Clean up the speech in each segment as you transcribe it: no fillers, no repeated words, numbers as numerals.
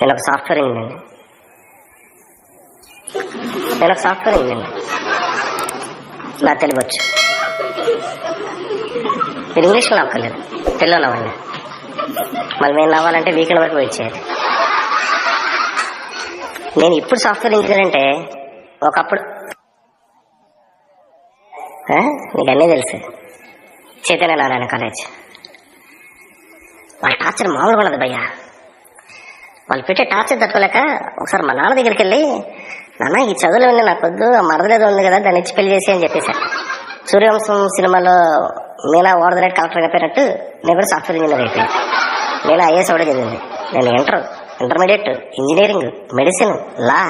నేను ఒక software engineer. నాకు తెలుగు వచ్చు. మీరు ఇంగ్లీష్లో నవ్వలేదు, తెలుగులో నవ్వండి. మళ్ళీ మేము నవ్వాలంటే వీకెండ్ వరకు వెయిట్ చేయాలి. నేను ఇప్పుడు సాఫ్ట్వేర్ ఇంజనీర్ అంటే ఒకప్పుడు నీకు అన్నీ తెలుసు. చైతన్య నారాయణ కాలేజ్. వాళ్ళ టార్చర్ మామూలుగా ఉండదు భయ్యా. వాళ్ళు పెట్టే టార్చర్ తట్టుకోలేక ఒకసారి మా నాన్న దగ్గరికి వెళ్ళి, నాన్న ఈ చదువులు ఉంది నాకు వద్దు, ఆ మరదలేదో ఉంది కదా దాన్ని ఇచ్చి పెళ్లి చేసి అని చెప్పేసా. సూర్యవంశం సినిమాలో Meena over the night collector అయిపోయినట్టు నేను కూడా సాఫ్ట్వేర్ ఇంజనీర్ అయిపోయాను. నేను ఐఏఎస్ కూడా చదివింది. నేను ఇంటర్మీడియట్, ఇంజనీరింగ్, మెడిసిన్, లా,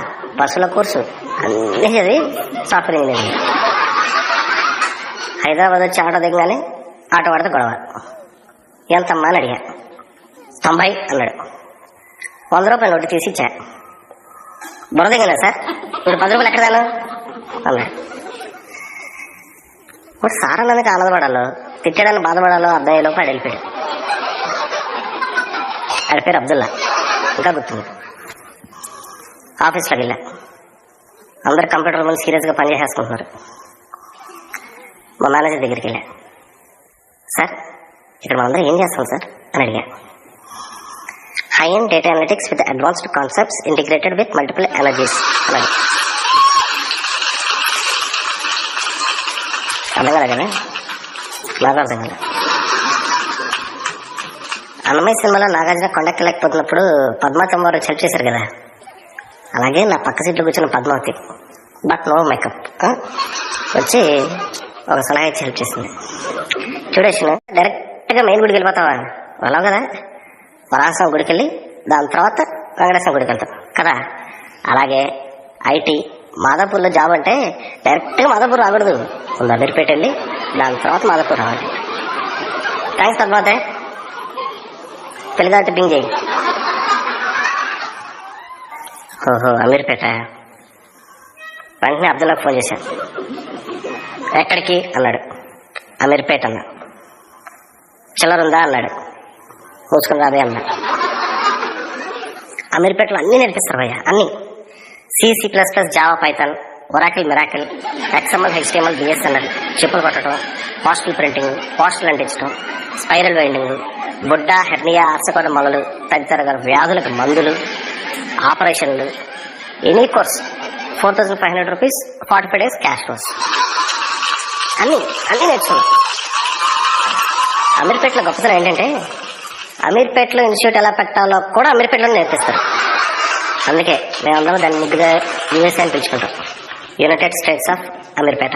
బస్సుల కోర్సు అన్నీ చదివి సాఫ్ట్వేర్ ఇంజనీరింగ్. హైదరాబాద్ వచ్చి ఆటో దిగగానే ఆటో వాడితే గొడవ. ఎంతమ్మా అని అడిగా. 90 అన్నాడు. 100 రూపాయలు నోటి తీసి ఇచ్చా. బుర్ర దిగనా సార్, ఇప్పుడు 10 రూపాయలు ఎక్కడాను అన్నాడు. ఇప్పుడు సార్ అన్నందుకు ఆనందపడాలో తిట్టడానికి బాధపడాలో అర్థం అయ్యేలోపు ఆడు వెళ్ళిపోయాడు. ఆడి పేరు అబ్దుల్లా, ఇంకా గుర్తుంది. ఆఫీస్లోకి వెళ్ళా. అందరు కంప్యూటర్ ముందు సీరియస్గా పనిచేసేసుకుంటున్నారు. మా మేనేజర్ దగ్గరికి వెళ్ళా. సార్ ఇక్కడ మనందరం ఏం చేస్తాం సార్ అని అడిగా. High and data analytics with advanced concepts integrated with multiple energies అన్నది. అర్థం కదా కదా, నాకు అర్థం కదా. అన్నమయ్య సినిమాలో నాగార్జున కొండకి లేకపోతున్నప్పుడు పద్మావతి వారు హెల్ప్ చేశారు కదా, అలాగే నా పక్క సీట్లో కూర్చున్న పద్మావతి, బట్ నో మేకప్, వచ్చి ఒక సలహా ఇచ్చి హెల్ప్ చేసింది. చూడేసిన డైరెక్ట్గా మెయిన్ గుడికి వెళ్ళిపోతావా, వెళ్ళావు కదా, వరాహస్వామి గుడికి వెళ్ళి దాని తర్వాత వెంకటేశ్వర గుడికి వెళ్తాం కదా. అలాగే ఐటీ మాదాపూర్లో జాబ్ అంటే డైరెక్ట్గా మాదాపూర్ రాకూడదు, ముందు అమీర్పేట వెళ్ళి దాని తర్వాత మాదాపూర్ రావాలి. థ్యాంక్స్ పద్మావతి, పెళ్ళిగా టిప్పింగ్ చేయి. ఓహో అమీర్పేట. వెంటనే అబ్దుల్లాకు ఫోన్ చేశాను. ఎక్కడికి అన్నాడు. అమీర్పేట అన్నా. చిల్లరుందా అన్నాడు. మూసుకుని రాదే అన్నా. అమీర్పేటలో అన్నీ నేర్పిస్తారు భయ్య, అన్నీ. C++, Java, Python, Oracle, miracle, XML, HTML, BSNL, చెప్పులు కొట్టడం, పోస్టల్ ప్రింటింగ్, పోస్టల్ అంటించడం, స్పైరల్ వైండింగ్, బుడ్డ, హెర్నియా, ఆర్సకోడ మొలలు తదితర వ్యాధులకు మందులు, ఆపరేషన్లు, any course 4,500 rupees, 45 days cash course, అన్నీ నేర్చుకున్నాం. అమీర్పేటలో గొప్పతనం ఏంటంటే అమీర్పేటలో ఇన్స్టిట్యూట్ ఎలా పెట్టాలో కూడా అమీర్పేటలో నేర్పిస్తారు. అందుకే మేమందరం దాన్ని ముగ్గుగా USA అని పిలుచుకుంటాం, యునైటెడ్ స్టేట్స్ ఆఫ్ అమీర్పేట.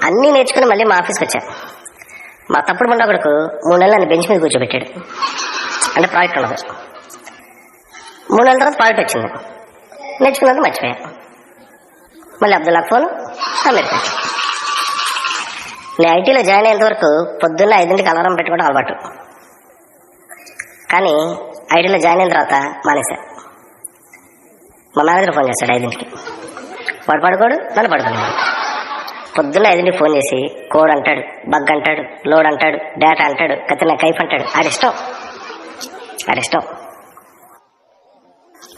అన్నీ నేర్చుకుని మళ్ళీ మా ఆఫీస్కి వచ్చా. మా తప్పుడు ముందు ఒకడుకు 3 నెలలు నన్ను బెంచ్ మీద కూర్చోబెట్టాడు. అంటే ప్రాజెక్ట్ ఉండదు. 3 నెలల తర్వాత ప్రాజెక్ట్ వచ్చింది. నేర్చుకున్నది మర్చిపోయా. మళ్ళీ అబ్దుల్లా ఫోన్, అమీర్పేట. నేను ఐటీలో జాయిన్ అయ్యేంత వరకు పొద్దున్న 5ంటికి అలారం పెట్టుకోవడం అలవాటు. కానీ ఐటీలో జాయిన్ అయిన తర్వాత మానేశా. మా మేనేజర్ ఫోన్ చేస్తాడు 5ంటికి. వాడు పడుకోడు, నన్ను పడుకున్నాడు. పొద్దున్న 5ంటికి ఫోన్ చేసి కోడ్ అంటాడు, బగ్ అంటాడు, లోడ్ అంటాడు, డేటా అంటాడు, కత్తిన కైఫ్ అంటాడు. ఆడిష్టం.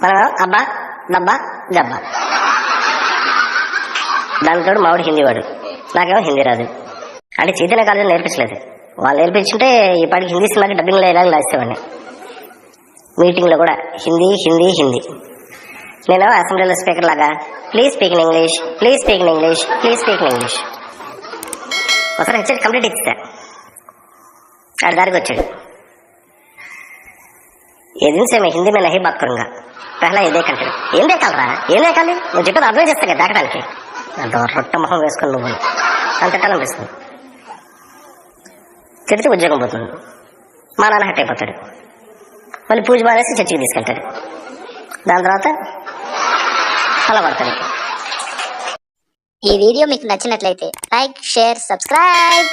మనం అబ్బా డబ్బా గబ్బా. దానితోడు మావాడు హిందీ వాడు, నాకేమో హిందీ రాదు. అంటే చైతన్య కాలేజీలో నేర్పించలేదు. వాళ్ళు నేర్పించుంటే ఈ పాటికి హిందీ సినిమాకి డబ్బింగ్లో ఇలాగ రాసేవాడిని. మీటింగ్లో కూడా హిందీ. నేను అసెంబ్లీలో స్పీకర్ లాగా ప్లీజ్ స్పీక్ ఇన్ ఇంగ్లీష్. ఒకసారి హెచ్చరిక కంప్లీట్ ఇచ్చా. ఆడి దారికి వచ్చాడు. ఏ दिन से मैं हिंदी में नहीं बात करूंगा, पहला ये देख అంటాడు. ఏం దేకాలరా, ఏం దేకాలి, నువ్వు చెప్పేది అర్థం చేస్తా కదా దాకడానికి. అంత రొట్ట మొహం వేసుకుని నువ్వు అంత అనిపిస్తుంది. తిడితే ఉద్యోగం పోతుంది. మా నాన్న హట్ అయిపోతాడు. మళ్ళీ పూజ మానేసి చర్చికి తీసుకెళ్తాడు. దాని తర్వాత అలా పడతాడు. ఈ వీడియో మీకు నచ్చినట్లయితే లైక్, షేర్, సబ్స్క్రైబ్.